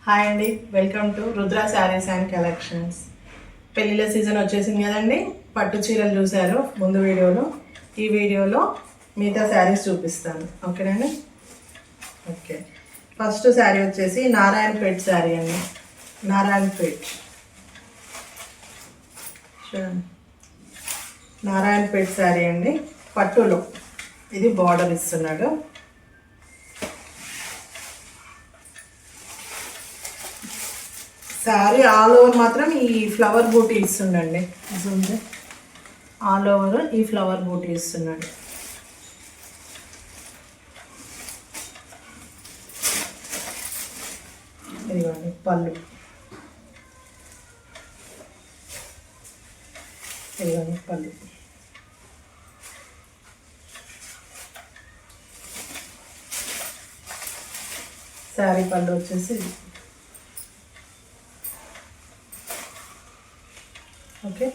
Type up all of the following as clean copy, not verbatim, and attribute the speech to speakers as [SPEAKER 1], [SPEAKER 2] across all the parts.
[SPEAKER 1] Hi అండి, welcome to Rudra saris and collections. పెళ్ళిళ్ళ season వచ్చేసింది కదండి. పట్టు చీరలు చూశారు ముందు వీడియోలో. ఈ వీడియోలో మిగతా శారీస్ చూపిస్తాను, ఓకేనండి. ఓకే, ఫస్ట్ శారీ వచ్చేసి నారాయణపేట్ శారీ అండి. నారాయణపేట్ నారాయణపేట్ శారీ అండి, పట్టులో. ఇది బార్డర్ ఇస్తున్నాడు. శారీ ఆల్ ఓవర్ మాత్రం ఈ ఫ్లవర్ బూటీ ఇస్తుండండి. ఆల్ ఓవర్ ఈ ఫ్లవర్ బూటీ ఇస్తున్నాడు. ఇదిగోండి పళ్ళు, ఇదిగోండి పళ్ళు. శారీ పళ్ళు వచ్చేసి ఓకే,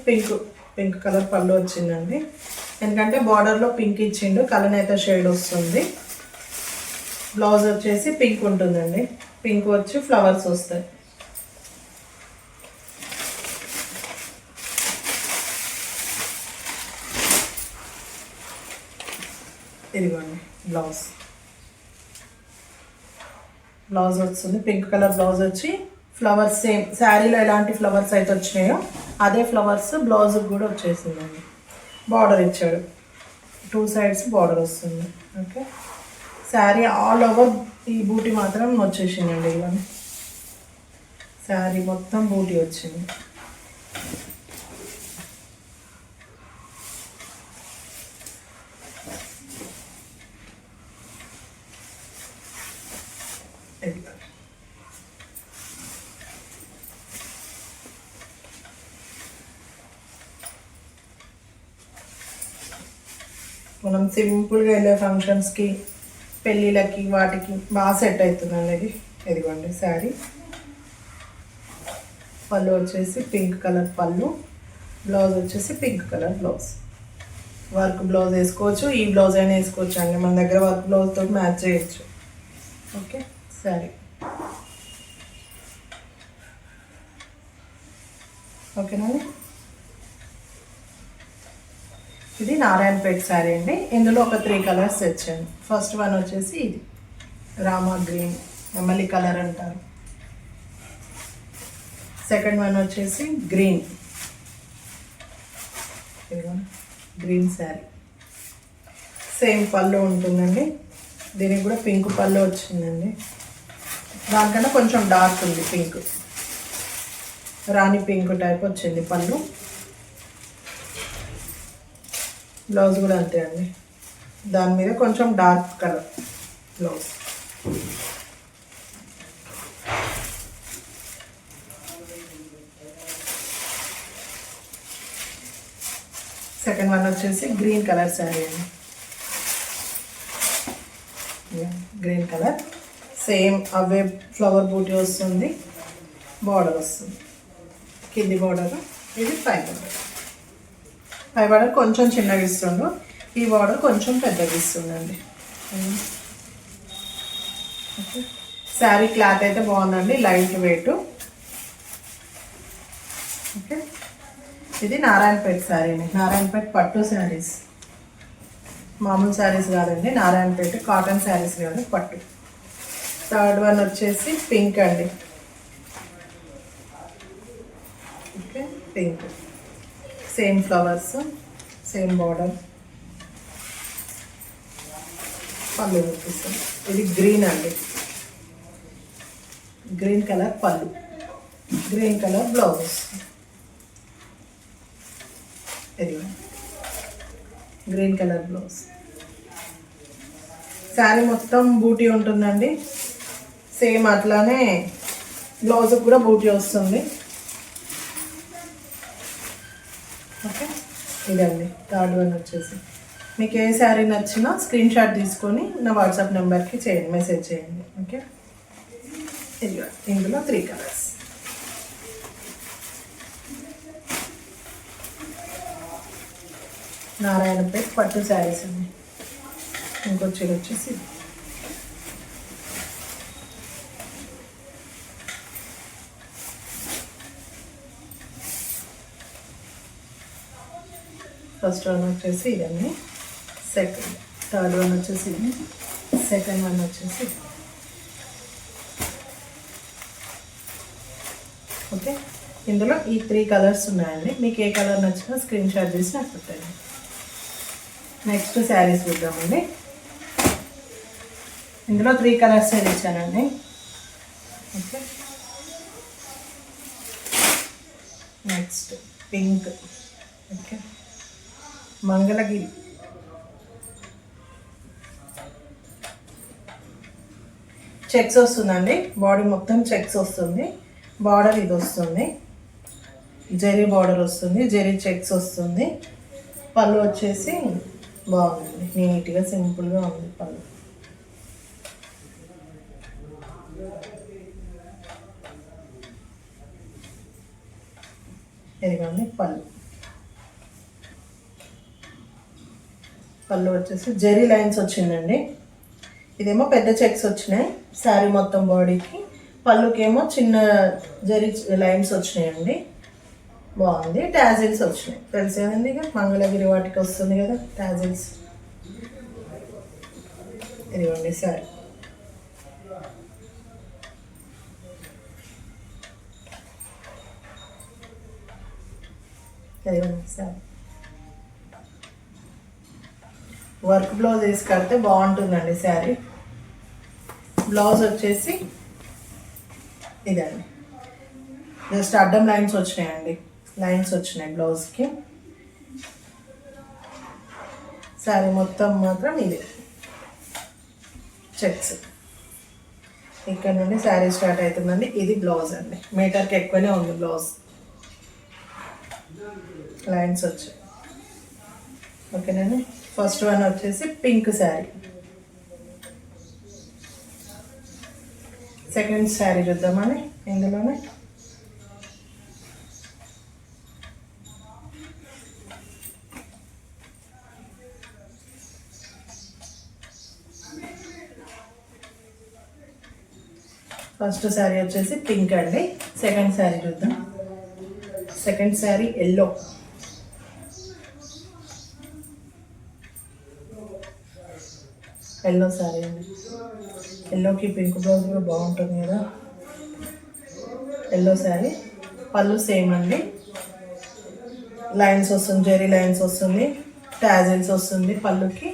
[SPEAKER 1] పింక్ కలర్ పళ్ళు వచ్చిందండి. ఎందుకంటే బార్డర్లో పింక్ ఇచ్చిండు, కలనేత షేడ్ వస్తుంది. బ్లౌజ్ వచ్చేసి పింక్ ఉంటుందండి. పింక్ వచ్చి ఫ్లవర్స్ వస్తాయి. ఇదిగోండి బ్లౌజ్ వస్తుంది. పింక్ కలర్ బ్లౌజ్ వచ్చి ఫ్లవర్స్ సేమ్ శారీలో ఎలాంటి ఫ్లవర్స్ అయితే వచ్చినాయో అదే ఫ్లవర్స్ బ్లౌజ్ కూడా వచ్చేసిందండి. బార్డర్ ఇచ్చాడు, 2 sides బార్డర్ వస్తుంది. ఓకే, శారీ ఆల్ ఓవర్ ఈ బూటీ మాత్రం వచ్చేసిందండి. ఇవన్నీ శారీ మొత్తం బూటీ వచ్చింది. మనం సింపుల్గా వెళ్ళే ఫంక్షన్స్కి, పెళ్ళిళ్ళకి, వాటికి బాగా సెట్ అవుతుందండి ఇది. ఇదిగోండి శారీ పళ్ళు వచ్చేసి పింక్ కలర్ పళ్ళు, బ్లౌజ్ వచ్చేసి pink colour blouse. Work blouse వేసుకోవచ్చు, ఈ బ్లౌజ్ అయినా వేసుకోవచ్చు అండి. మన దగ్గర వర్క్ బ్లౌజ్ తోటి మ్యాచ్ చేయొచ్చు. ఓకే, శారీ ఓకేనండి. ఇది నారాయణపేట్ శారీ అండి. ఇందులో ఒక 3 కలర్స్ తెచ్చాను. ఫస్ట్ వన్ వచ్చేసి ఇది రామా గ్రీన్, ఎమ్మలి కలర్ అంటారు. సెకండ్ వన్ వచ్చేసి గ్రీన్ శారీ. సేమ్ పళ్ళు ఉంటుందండి. దీనికి కూడా పింక్ పళ్ళు వచ్చిందండి. దానికన్నా కొంచెం డార్క్ ఉంది పింక్, రాణి పింక్ టైప్ వచ్చింది పళ్ళు. బ్లౌజ్ కూడా అంతే అండి, దాని మీద కొంచెం dark colour blouse. Second one వచ్చేసి గ్రీన్ కలర్ శారీ అండి. గ్రీన్ కలర్ సేమ్ అవే ఫ్లవర్ బూటీ వస్తుంది, బార్డర్ వస్తుంది. కింది బార్డర్, ఇది పై బార్డర్ కొంచెం చిన్నగా ఇస్తుండు, ఈ బార్డర్ కొంచెం పెద్దగా ఇస్తుందండి. ఓకే, శారీ క్లాత్ అయితే బాగుందండి, లైట్ వెయిట్. ఓకే, ఇది నారాయణపేట్ శారీ అండి. నారాయణపేట్ పట్టు శారీస్, మామూలు శారీస్ కాదండి, నారాయణపేట కాటన్ శారీస్ కాదు, పట్టు. థర్డ్ వన్ వచ్చేసి పింక్ అండి. Okay, pink same flowers, same border, పళ్ళు చూపిస్తాను. ఇది గ్రీన్ అండి, గ్రీన్ కలర్ పళ్ళు, గ్రీన్ కలర్ బ్లౌజ్. ఇది గ్రీన్ కలర్ బ్లౌజ్. శారీ మొత్తం బూటీ ఉంటుందండి. సేమ్ అట్లానే బ్లౌజ్ కూడా బూటీ వస్తుంది. ఓకే, ఇదండి థర్డ్ వన్ వచ్చేసి. మీకు ఏ శారీ నచ్చినా స్క్రీన్ షాట్ తీసుకొని నా వాట్సాప్ నెంబర్కి చేయండి, మెసేజ్ చేయండి. ఓకే, ఇందులో 3 కలర్స్. నారాయణపేట్ పట్టు శారీస్ అండి. ఇంకో చీర వచ్చేసి ఫస్ట్ వన్ వచ్చేసి ఇదండి, థర్డ్ వన్ వచ్చేసి ఇది, సెకండ్ వన్ వచ్చేసి ఓకే. ఇందులో ఈ 3 కలర్స్ ఉన్నాయండి. మీకు ఏ కలర్ నచ్చినా స్క్రీన్ షాట్ చేసి నాకు పెట్టండి. నెక్స్ట్ శారీస్ చూద్దామండి. ఇందులో 3 కలర్స్ ఇచ్చానండి. Okay, next pink, okay, Mangalagiri, checks వస్తుందండి. బాడీ మొత్తం చెక్స్ వస్తుంది. బార్డర్ ఇది వస్తుంది, జరీ బార్డర్ వస్తుంది, జరీ చెక్స్ వస్తుంది. పళ్ళు వచ్చేసి బాగుంది, నీట్గా సింపుల్గా ఉంది పళ్ళు. ఇదిగోండి పళ్ళు వచ్చేసి జరీ లైన్స్ వచ్చిందండి. ఇదేమో పెద్ద చెక్స్ వచ్చినాయి శారీ మొత్తం బాడీకి. పళ్ళుకేమో చిన్న జరీ లైన్స్ వచ్చినాయండి. బాగుంది. టాజిల్స్ వచ్చినాయి, తెలుసు కదండి, ఇక మంగళగిరి వాటికి వస్తుంది కదా టాజిల్స్. ఇదిగోండి శారీ. వర్క్ బ్లౌజ్ వేసి కడితే బాగుంటుందండి శారీ. బ్లౌజ్ వచ్చేసి ఇదండి, జస్ట్ అడ్డం లైన్స్ వచ్చినాయండి, లైన్స్ వచ్చినాయి బ్లౌజ్కి. శారీ మొత్తం మాత్రం ఇది చెక్స్. ఇక్కడ నుండి శారీ స్టార్ట్ అవుతుందండి. ఇది బ్లౌజ్ అండి, మీటర్కి ఎక్కువనే ఉంది బ్లౌజ్, లైన్స్ వచ్చాయి. ఓకేనండి. ఫస్ట్ వన్ వచ్చేసి పింక్ శారీ. సెకండ్ శారీ చూద్దామని. ఇందులోనే ఫస్ట్ శారీ వచ్చేసి పింక్ అండి. సెకండ్ శారీ చూద్దాం. Second sari yellow. Yellow sari అండి. ఎల్లోకి పింక్ బ్లౌజ్ కూడా బాగుంటుంది కదా. ఎల్లో శారీ. పళ్ళు సేమ్ అండి, లైన్స్ వస్తుంది, జెరీ లైన్స్ వస్తుంది, టాజిల్స్ వస్తుంది పళ్ళుకి.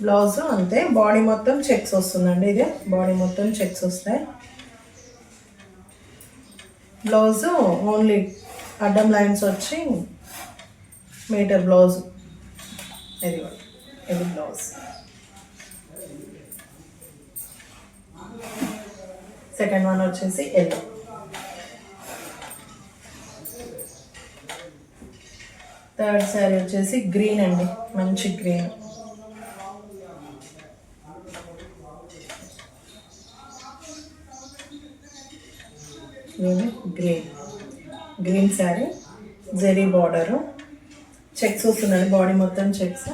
[SPEAKER 1] బ్లౌజ్ అంతే, బాడీ మొత్తం చెక్స్ వస్తుందండి. ఇదే బాడీ మొత్తం చెక్స్ వస్తాయి. బ్లౌజ్ ఓన్లీ అడ్డం లైన్స్ వచ్చి మీటర్ బ్లౌజ్. ఇది బ్లౌజ్. సెకండ్ వన్ వచ్చేసి ఎల్లో. థర్డ్ శారీ వచ్చేసి గ్రీన్ అండి, మంచి green. Green sari, zari border, checks వస్తుందండి, బాడీ మొత్తం చెక్స్.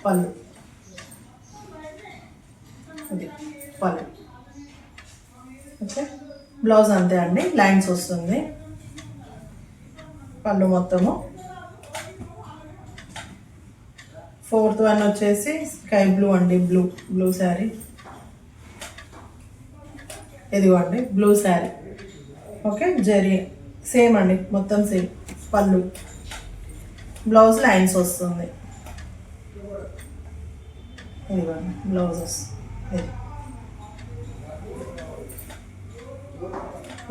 [SPEAKER 1] పళ్ళు ఇది పళ్ళు. ఓకే, బ్లౌజ్ అంతే అండి, లైన్స్ వస్తుంది పళ్ళు మొత్తము. ఫోర్త్ వన్ వచ్చేసి స్కై బ్లూ అండి, బ్లూ శారీ. ఇదిగోండి blue sari. Okay, zari same అండి, మొత్తం సేమ్. పళ్ళు, బ్లౌజ్ లైన్స్ వస్తుంది. ఇదిగోండి బ్లౌజ్ వస్తుంది.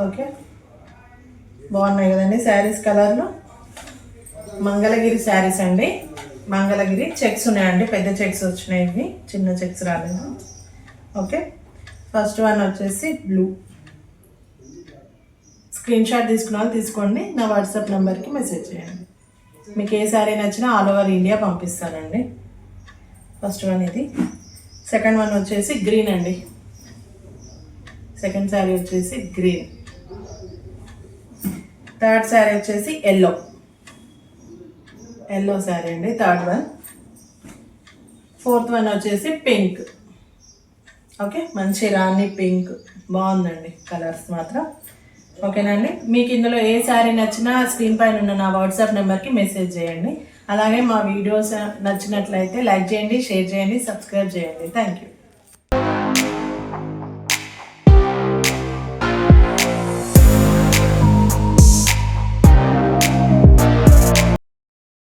[SPEAKER 1] ఓకే, బాగున్నాయి కదండి శారీస్ కలర్లు. మంగళగిరి శారీస్ అండి. మంగళగిరి చెక్స్ ఉన్నాయండి, పెద్ద చెక్స్ వచ్చినాయి, ఇవి చిన్న చెక్స్ రాలేదు. ఓకే, ఫస్ట్ వన్ వచ్చేసి బ్లూ. స్క్రీన్ షాట్ తీసుకున్న వాళ్ళు తీసుకోండి, నా వాట్సాప్ నెంబర్కి మెసేజ్ చేయండి. మీకు ఏ శారీ నచ్చినా ఆల్ ఓవర్ ఇండియా పంపిస్తానండి. ఫస్ట్ వన్ ఇది. సెకండ్ వన్ వచ్చేసి గ్రీన్ అండి. సెకండ్ శారీ వచ్చేసి గ్రీన్. థర్డ్ శారీ వచ్చేసి ఎల్లో శారీ అండి, థర్డ్ వన్. ఫోర్త్ వన్ వచ్చేసి పింక్. ఓకే, మంచి రాణి పింక్, బాగుందండి కలర్స్ మాత్రం. ఓకేనండి, మీకు ఇందులో ఏ శారీ నచ్చినా స్క్రీన్ పైన ఉన్న నా వాట్సాప్ నెంబర్కి మెసేజ్ చేయండి. అలాగే మా వీడియోస్ నచ్చినట్లయితే లైక్ చేయండి, షేర్ చేయండి, సబ్స్క్రైబ్ చేయండి. Thank you.